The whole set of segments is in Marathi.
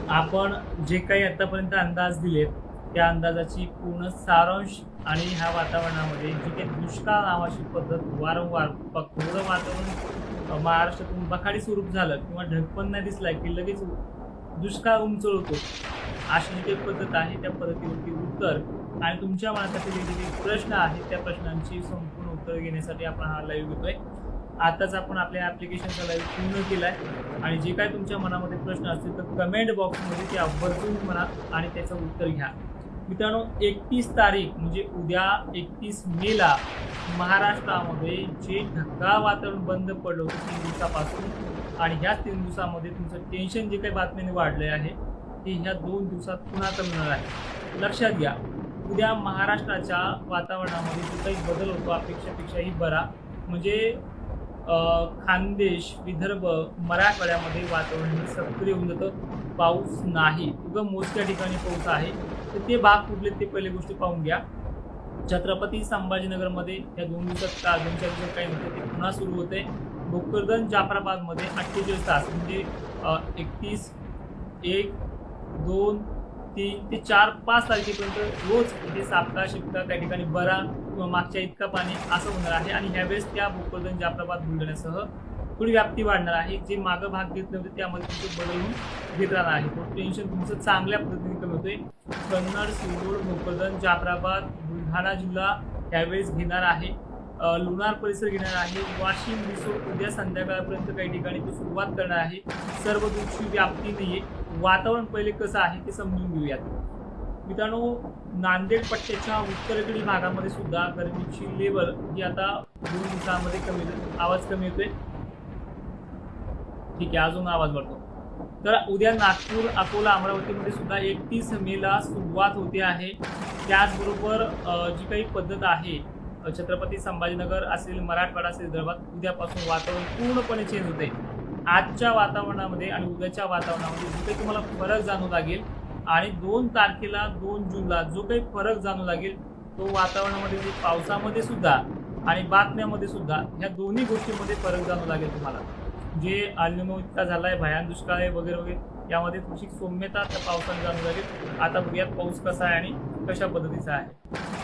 आपण जे काही आतापर्यंत अंदाज दिलेत त्या अंदाजाची पूर्ण सारांश आणि ह्या वातावरणामध्ये जी काही दुष्काळ नावाची पद्धत वारंवार थोडं वातावरण महाराष्ट्रातून बखाडी स्वरूप झालं किंवा ढगपण नाही दिसला की लगेच दुष्काळ उमचळतो अशी जी काही पद्धत आहे त्या पद्धतीवरती उत्तर आणि तुमच्या मनात असलेले जे काही प्रश्न आहेत त्या प्रश्नांची संपूर्ण उत्तर घेण्यासाठी आपण हा लाईव्ह घेतोय। आताच आपण आपल्या ॲप्लिकेशनचा लाईव्ह पूर्ण केला आहे आणि जे काय तुमच्या मनामध्ये प्रश्न असतील तर कमेंट बॉक्समध्ये ते आवर्जून म्हणा आणि त्याचं उत्तर घ्या। मित्रांनो 31 तारीख म्हणजे उद्या 31 मेला महाराष्ट्रामध्ये जे ढगाळ वातावरण बंद पडलं होतं 3 दिवसापासून आणि ह्या 3 दिवसामध्ये तुमचं टेन्शन जे काही बातमीने वाढले आहे ते ह्या 2 दिवसात पुन्हा कमी होणार आहे। लक्षात घ्या उद्या महाराष्ट्राच्या वातावरणामध्ये जो काही बदल होतो अपेक्षापेक्षाही बरा म्हणजे खानदेश विदर्भ मराठवाड्यामध्ये वातावरण सक्रिय होऊन जातं। पाऊस नाही उगम मोजक्या ठिकाणी पाऊस आहे तर ते भाग कुठले ते पहिली गोष्ट पाहून घ्या। छत्रपती संभाजीनगरमध्ये या 2 दिवसात 2-4 दिवसात काही नव्हते ते पुन्हा सुरू होते। भोकरदन जाफराबादमध्ये 48 तास म्हणजे 31 1 2 3 ते 4-5 तारखेपर्यंत रोज इथे सापटा शिपटा काही ठिकाणी बरा किंवा मागच्या इतका पाणी असं होणार आहे आणि ह्यावेळेस त्या भोकरदन जाफराबाद बुलढाण्यासह थोडी व्याप्ती वाढणार आहे। जे मागं भाग घेतले होते त्यामध्ये तुमचं बदलून घेत राहणार आहे तो टेन्शन तुमचं चांगल्या पद्धतीने कमी होतोय। कन्नड सिल्लोड भोकरदन जाफराबाद बुलढाणा जिल्हा यावेळेस घेणार आहे। लोणार परिसर घेणार आहे। वाशिम रिसोड उद्या संध्याकाळपर्यंत काही ठिकाणी तो सुरुवात करणार आहे। सर्व दूरची व्याप्ती नाहीये। वातावरण पहिले कसं आहे ते समजून घेऊयात। मित्रांनो नांदेड पट्ट्याच्या उत्तरेकडील भागामध्ये सुद्धा गरमीची लेवल ही आता 2 दिवसांमध्ये कमी होते। आवाज कमी होतोय ठीक आहे अजून आवाज वाढतो। तर उद्या नागपूर अकोला अमरावतीमध्ये सुद्धा 31 मेला सुरुवात होते आहे। त्याचबरोबर जी काही पद्धत आहे छत्रपती संभाजीनगर असेल मराठवाडा असेल विदर्भात उद्यापासून वातावरण पूर्णपणे चेंज होते। आजच्या वातावरणामध्ये आणि उद्याच्या वातावरणामध्ये जो काही तुम्हाला फरक जाणू लागेल आणि 2 तारखेला 2 जूनला जो काही फरक जाणू लागेल तो वातावरणामध्ये म्हणजे पावसामध्ये सुद्धा आणि बातम्यामध्ये सुद्धा ह्या दोन्ही गोष्टींमध्ये फरक जाणू लागेल तुम्हाला। जे अल्निनो इतका झालाय भयान दुष्काळ आहे वगैरे वगैरे यामध्ये थोडीशी सौम्यता त्या पावसाने जाणू लागेल। आता बघूयात पाऊस कसा आहे आणि कशा पद्धतीचा आहे।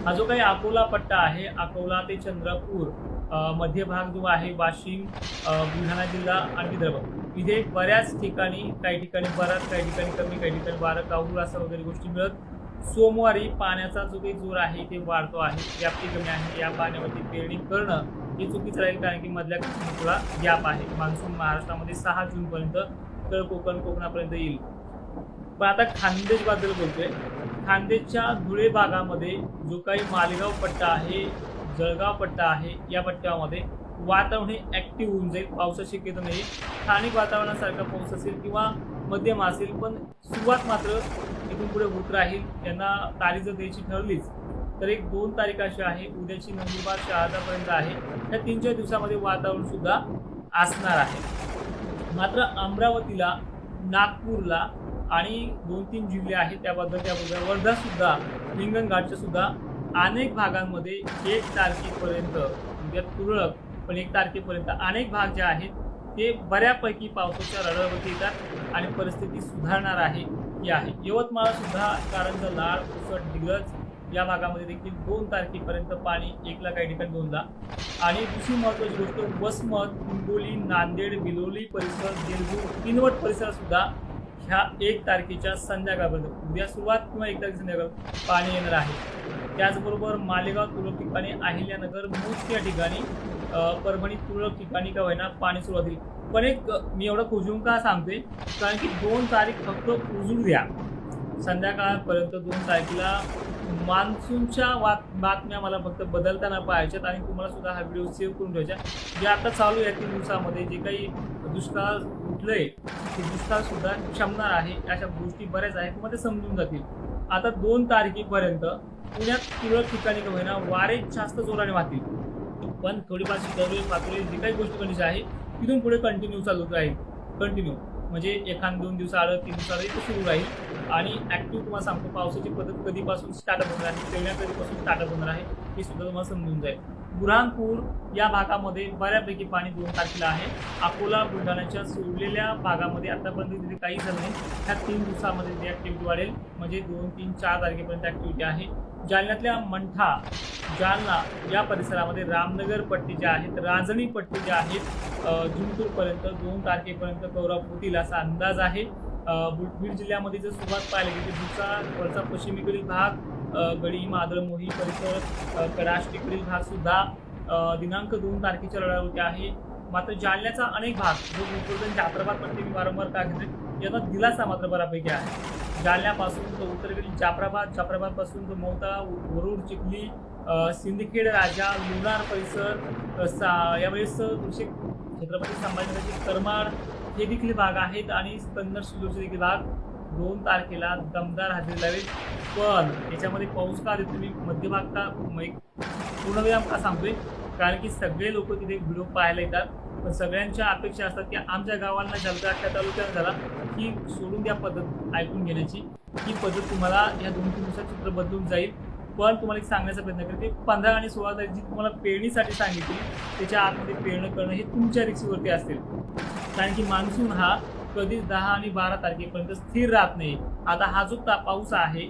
हा जो काही अकोला पट्टा आहे अकोला ते चंद्रपूर मध्य भाग जो आहे वाशिम बुलढाणा जिल्हा आणि विदर्भ इथे बऱ्याच ठिकाणी काही ठिकाणी बराच काही ठिकाणी कमी काही ठिकाणी वारं काहूर असं वगैरे गोष्टी मिळत। सोमवारी पाण्याचा जो काही जोर आहे ते वाढतो आहे व्याप्ती कमी आहे। या पाण्यावरती पेरणी करणं हे चुकीचं राहील कारण की मधल्या थोडा गॅप आहे। मान्सून महाराष्ट्रामध्ये 6 जूनपर्यंत तर कोकणापर्यंत येईल। पण आता खानदेश बद्दल बोलतोय। खानदेशच्या धुळे भागामध्ये जो काही मालेगाव पट्टा आहे जळगाव पट्टा आहे या पट्ट्यामध्ये वातावरण हे ऍक्टिव्ह होऊन जाईल। पावसाची शक्यता नाही। स्थानिक वातावरणासारखा पाऊस असेल किंवा मध्यम असेल पण सुरुवात मात्र इथून पुढे होत राहील। यांना तारीख जर द्यायची ठरलीच तर 1-2 तारीख अशी आहे उद्याची नंदुरबार शहादापर्यंत आहे। त्या 3-4 दिवसामध्ये वातावरण सुद्धा असणार आहे। मात्र अमरावतीला नागपूरला आणि 2-3 जिल्हे आहेत त्याबद्दल वर्धा सुद्धा हिंगणघाटच्या सुद्धा अनेक भागांमध्ये 1 तारखेपर्यंत उद्या तुरळक पण 1 तारखेपर्यंत अनेक भाग जे आहेत ते बऱ्यापैकी पावसाच्या रडारवरती येतात आणि परिस्थिती सुधारणार आहे ही आहे। यवतमाळ सुद्धा कारंजा लाड पुसद डिग्रज या भागामध्ये देखील 2 तारखेपर्यंत पाणी 1ला काही ठिकाणी 2ला। आणि दुसरी महत्त्वाची गोष्ट वसमत हिंगोली नांदेड बिलोली परिसर देलगूर किनवट परिसरात सुद्धा ह्या 1 तारखेच्या संध्याकाळपर्यंत उद्या सुरुवात किंवा 1 तारखे संध्याकाळ पाणी येणार आहे। त्याचबरोबर मालेगाव तुरळक ठिकाणी अहिल्यानगर मोजक्या ठिकाणी परभणी तुरळक ठिकाणी का होईना पाणी सुरू होईल। पण एक मी एवढं कुजून का सांगते कारण की 2 तारीख फक्त उजळू द्या संध्याकाळपर्यंत 2 तारखेला मान्सूनच्या बातम्या मला फक्त बदलताना पाहायच्यात आणि तुम्हाला सुद्धा हा व्हिडिओ सेव्ह करून ठेवायचा। जे आता चालू आहे 3 दिवसामध्ये जे काही दुष्काळ उठलंय ते दुष्काळ सुद्धा क्षमणार आहे। अशा गोष्टी बऱ्याच आहेत तुम्हाला ते समजून जातील। आता 2 तारखेपर्यंत पुण्यात तुरळक ठिकाणी का होईना वारे जास्त जोराने वाहतील पण थोडीफार शितोळे पातळी जी काही गोष्ट कंडिशन आहे तिथून पुढे कंटिन्यू चालू राहील। कंटिन्यू म्हणजे 1-2 दिवस आलं 3 दिवस आलं ते सुरू राहील आणि ऍक्टिव्ह तुम्हाला सांगतो पावसाची पद्धत कधीपासून स्टार्टअप होणार आहे पेरण्या कधीपासून स्टार्टअप होणार आहे हे सुद्धा तुम्हाला समजून जाईल। बुरहानपूर या भागामध्ये बऱ्यापैकी पाणी 2 तारखेला आहे. अकोला बुलढाण्याच्या सोडलेल्या भागामध्ये आतापर्यंत तिथे काही झालं नाही. ह्या 3 दिवसामध्ये ती ॲक्टिव्हिटी वाढेल, म्हणजे 2, 3, 4 तारखेपर्यंत ॲक्टिव्हिटी आहे. जालन्यातल्या मंठा, जालना या परिसरामध्ये रामनगर पट्टी ज्या आहेत, रांजणी पट्टी ज्या आहेत, जिंतूरपर्यंत 2 तारखेपर्यंत कव्हरअप होतील असा अंदाज आहे. बीड जिल्ह्यामध्ये जर सुरुवात पाहिली गेली तर वरचा पश्चिमेकडील भाग, गडी, मादळमोही परिसर, कडाष्टीकडील भाग सुद्धा दिनांक 2 तारखेच्या लढावती आहे. मात्र जालन्याचा अनेक भाग जो भूपृष्ठ जाफराबाद पट्टी मी वारंवार का घेतोय, यांना दिलासा मात्र बऱ्यापैकी आहे. जालन्यापासून तो उत्तरेकडील जाफराबादपासून तो मौता, वरुड, चिखली, सिंदखेड, राजा, लोणार परिसर, यावेळेस छत्रपती संभाजीनगरचे करमाड हे देखील भाग आहेत आणि कन्नड शिल्लोडचे देखील भाग 2 तारखेला दमदार हजेरी लावेल. पण याच्यामध्ये पाऊस का देतो मी मध्य भाग का पूर्णविराम का सांगतोय, कारण की सगळे लोक तिथे व्हिडिओ पाहायला येतात. पण सगळ्यांच्या अपेक्षा असतात की आमच्या गावांना जलगाठ्या तालुक्यात झाला की सोडून द्या पद्धत ऐकून घेण्याची. ही पद्धत तुम्हाला या 2-3 दिवसात चित्र बदलून जाईल. पण तुम्हाला एक सांगण्याचा प्रयत्न करते, 15 आणि 16 तारीख जी तुम्हाला पेरणीसाठी सांगितली त्याच्या आतमध्ये पेरणं करणं हे तुमच्या रिक्सीवरती असेल. कारण की मान्सून हा कधीच 10 आणि 12 तारखेपर्यंत स्थिर राहत नाही. आता हा जो पाऊस आहे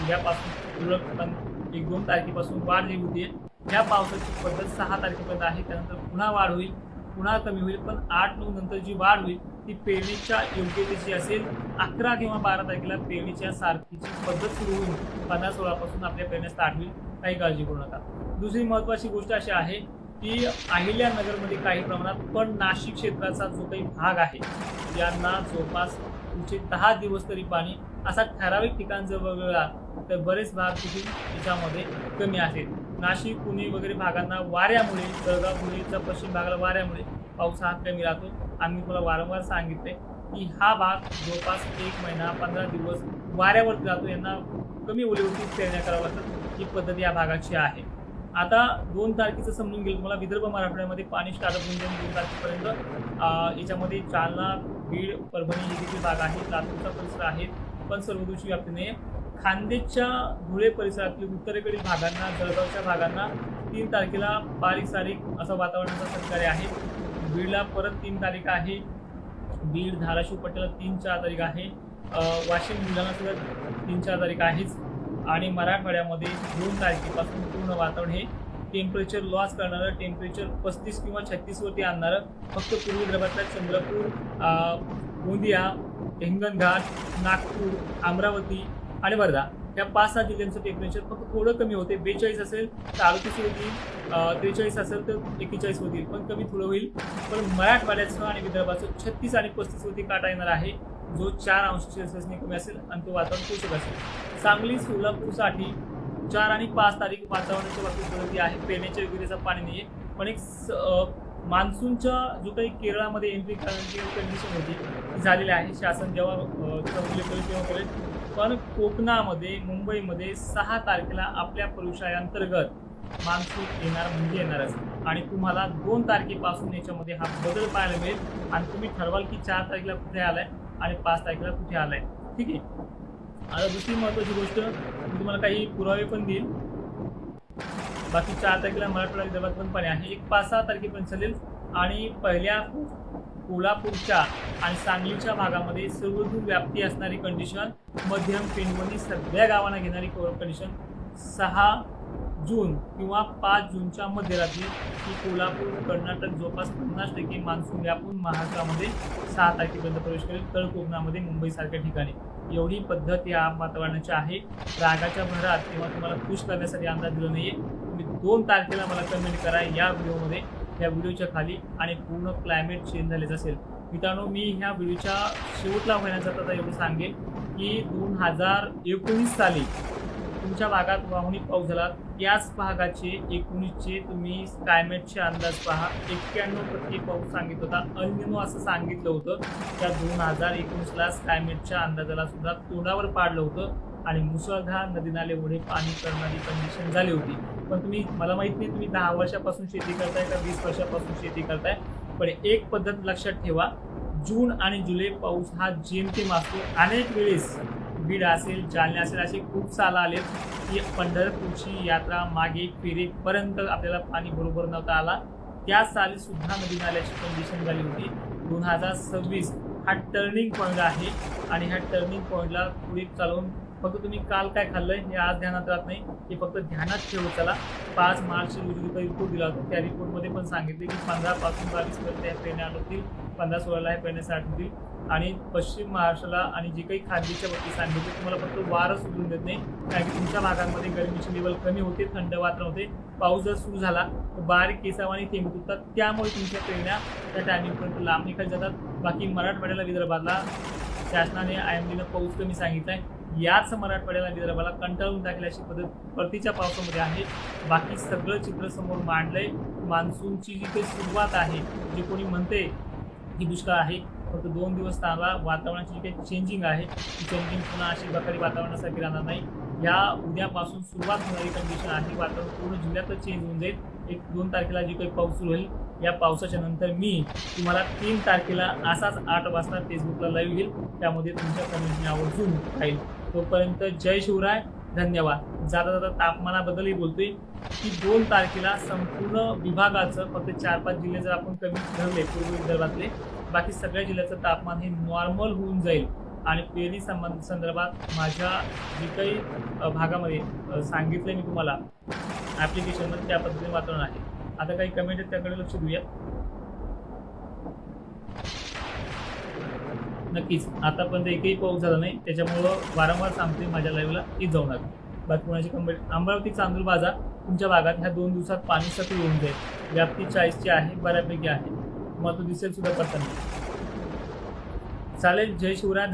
उद्यापासून 1-2 तारखेपासून वाढ जी होती, ह्या पावसाची पद्धत 6 तारखेपर्यंत आहे. त्यानंतर पुन्हा वाढ होईल, पुन्हा कमी होईल. पण 8-9 नंतर जी वाढ होईल ती पेरणीच्या योग्यतेची असेल. 11 किंवा 12 तारखेला पेरणीच्या सारखीची पद्धत सुरू होईल. 15-16 पासून आपल्या पेरण्या स्टार्ट होईल. काही काळजी करू नका. दुसरी महत्त्वाची गोष्ट अशी आहे की अहिल्यानगरमध्ये काही प्रमाणात, पण नाशिक क्षेत्राचा जो काही भाग आहे यांना जवळपास पुढचे 10 दिवस तरी पाणी, असा ठराविक ठिकाण जर वगळला तर बरेच भाग तिथून त्याच्यामध्ये कमी आहेत. नाशिक, पुणे वगैरे भागांना वाऱ्यामुळे, जळगाव पश्चिम भागाला वाऱ्यामुळे पाऊस हा कमी राहतो. आम्ही तुम्हाला वारंवार सांगितले की हा भाग जवळपास 1 महिना 15 दिवस वाऱ्यावरती राहतो. यांना कमी ओलीवरती पेरण्या कराव्या लागतात. ही पद्धत या भागाची आहे. आता 2 तारखेचं समजून गेलं तुम्हाला. विदर्भ मराठवाड्यामध्ये पाणी स्टार्टअप होऊन जाईल 2 तारखेपर्यंत. याच्यामध्ये जालना, बीड, परभणी हे देखील भाग आहेत, लातूरचा परिसर आहेत, पण सर्वदूषी व्याप्तीने. खान्देशच्या धुळे परिसरातील उत्तरेकडील भागांना, जळगावच्या भागांना 3 तारखेला बारीक सारीक असं वातावरणाचा सहकार्य आहे. बीडला परत 3 तारीख आहे. बीड, धाराशिव पट्ट्याला 3-4 तारीख आहे. वाशिम, बुलढाणा सुद्धा 3-4 तारीख आहेच. आणि मराठवाड्यामध्ये 2 तारखेपासून पूर्ण वातावरण हे टेम्परेचर लॉस करणारं, टेम्परेचर 35 किंवा 36 वरती आणणारं. फक्त पूर्वी विदर्भातल्या चंद्रपूर, गोंदिया, हिंगणघाट, नागपूर, अमरावती आणि वर्धा या 5-6 जिल्ह्यांचं टेम्परेचर फक्त थोडं कमी होते. 42 असेल तर 38 होतील, 43 असेल तर 41 होतील, पण कमी थोडं होईल. पण मराठवाड्याचं आणि विदर्भाचं 36 आणि 35 वरती काटा येणार आहे, जो 4 अंश सेल्सिअसने कमी असेल आणि तो वातावरण पोषक असेल. सांगली, सोलापूरसाठी 4 आणि 5 तारीख वातावरणाच्या बाबतीत प्रगती आहे. पेरण्याच्या योग्यतेचं पाणी नाही आहे, पण एक मान्सूनच्या जो काही केरळामध्ये एंट्री करण्याची कंडिशन होती ती झालेली आहे. शासन जेव्हा त्याचा उल्लेख करेल तेव्हा करेल. पण कोकणामध्ये, मुंबईमध्ये 6 तारखेला आपल्या प्रवेशाअंतर्गत मान्सून येणार म्हणजे येणारच. आणि तुम्हाला 2 तारखेपासून याच्यामध्ये हा बदल पाहायला मिळेल आणि तुम्ही ठरवाल की 4 तारखेला कुठे आलाय आणि 5 तारखेला कुठे आलाय. ठीक आहे. आता दुसरी महत्त्वाची गोष्ट मी तुम्हाला काही पुरावे पण देईल. बाकी 4 तारखेला मराठवाडा विदर्भात पण पाणी आहे. एक 5-6 तारखेपर्यंत चालेल. आणि पहिल्या कोल्हापूरच्या आणि सांगलीच्या भागामध्ये सर्वदूर व्याप्ती असणारी कंडिशन, मध्यम पेनवणी सगळ्या गावांना घेणारी कंडिशन 6 जून किंवा 5 जूनच्या मध्यरात्री ही कोल्हापूर, कर्नाटक जवळपास 50% मान्सून व्यापून महाराष्ट्रामध्ये 6 तारखेपर्यंत प्रवेश करेल. तळ कोकणामध्ये मुंबईसारख्या ठिकाणी एवढी पद्धत या वातावरणाची आहे. रागाच्या भरात किंवा तुम्हाला खुश करण्यासाठी अंदाज दिला नाहीये. तुम्ही 2 तारखेला मला कमेंट करा या व्हिडिओमध्ये, या व्हिडिओच्या खाली, आणि पूर्ण क्लायमेट चेंज झालेच असेल. मित्रांनो, मी ह्या व्हिडिओच्या शेवटला होण्याचा आता एवढं सांगेन की 2019 साली तुमच्या भागात वाहुणी पाऊस झाला, त्याच भागाचे 19चे तुम्ही क्लायमेटचे अंदाज पहा. 91% पाऊस सांगित होता. अल निनो असं सांगितलं होतं. त्या 2019ला क्लायमेटच्या अंदाजाला सुद्धा तोंडावर पाडलं होतं आणि मुसळधार नदी नाले ओढे पाणी करणारी कंडिशन झाली होती. पण तुम्ही, मला माहित नाही तुम्ही 10 वर्षापासून शेती करताय का 20 वर्षापासून शेती करताय, पण एक पद्धत लक्षात ठेवा, जून आणि जुलै पाऊस हा जेमतेम असतो. अनेक वेळेस बीड असेल, जालना असेल, असे खूप साल आलेत की पंढरपूरची यात्रा मागे फेरीपर्यंत आपल्याला पाणी बरोबर नव्हता आला. त्या साली सुद्धा नदी नाल्याची कंडिशन झाली होती. 2026 हा टर्निंग पॉईंट आहे आणि ह्या टर्निंग पॉईंटला पुढे चालवून फक्त तुम्ही काल काय खाल्लंय हे आज ध्यानात राहत नाही, हे फक्त ध्यानात ठेवत चला. 5 मार्च रोजी जो रिपोर्ट दिला होता त्या रिपोर्टमध्ये पण सांगितले की 15 पासून 22 पर्यंत ह्या पेरण्या होतील, 15-16ला ह्या पेरण्या स्टार्ट होतील. आणि पश्चिम महाराष्ट्राला आणि जे काही खांदीच्या बाबतीत सांगितले तुम्हाला फक्त वारं सुटून देत नाही, कारण की तुमच्या भागांमध्ये गरमीची लेवल कमी होते, थंड वातावरण होते. पाऊस जर सुरू झाला तर बारीक केसावानी थेंब तुटतात, त्यामुळे तुमच्या पेरण्या त्या टायमिंगपर्यंत लांब निघत जातात. बाकी मराठवाड्याला विदर्भाला शासनाने IMDनं पाऊस कमी सांगितलाय. याच मराठवाड्याला विदर्भाला कंटाळून टाकली अशी पद्धत परतीच्या पावसामध्ये आहे. बाकी सगळं चित्र समोर मांडलंय. मान्सूनची जी काही सुरुवात आहे, जे कोणी म्हणते की दुष्काळ आहे, फक्त 2 दिवस थांबा. वातावरणाची जी काही चेंजिंग आहे ती चेंजिंग पुन्हा अशी बकारी वातावरणासारखी राहणार नाही. या उद्यापासून सुरुवात होणारी कंडिशन आहे, वातावरण पूर्ण जिल्ह्यातच चेंज होऊन जाईल. 1-2 तारखेला जी काही पाऊस सुरू होईल, या पावसाच्या नंतर मी तुम्हाला 3 तारखेला असाच 8 वाजता फेसबुकला लाईव्ह येईल, त्यामध्ये तुमच्या कमेंटने आवर्जून राहील. तोपर्यंत जय शिवराय, धन्यवाद. जाता जाता तापमानाबद्दलही बोलतोय की 2 तारखेला संपूर्ण विभागाचं फक्त 4-5 जिल्हे जर आपण कमी धरले पूर्व विदर्भातले, बाकी सगळ्या जिल्ह्याचं तापमान हे नॉर्मल होऊन जाईल. आणि पेरणी संदर्भात माझ्या जे काही भागामध्ये सांगितलं मी तुम्हाला ॲप्लिकेशनमध्ये, त्या पद्धतीने वातावरण आहे. आता काही कमेंट आहेत त्याकडे लक्ष देऊया. नक्कीच आतापर्यंत एकही पाऊस झाला नाही, त्याच्यामुळं वारंवार सांगते माझ्या लाईव्हला येत जाऊ नका. बाकी कोणाची कमेंट. अमरावती चांदूर बाजार तुमच्या भागात ह्या 2 दिवसात पाणी सक्रिय येऊन जाईल. व्याप्ती 40ची आहे, बऱ्यापैकी आहे, तुम्हाला तो दिसेल सुद्धा पडताना. चालेल. जय शिवराय.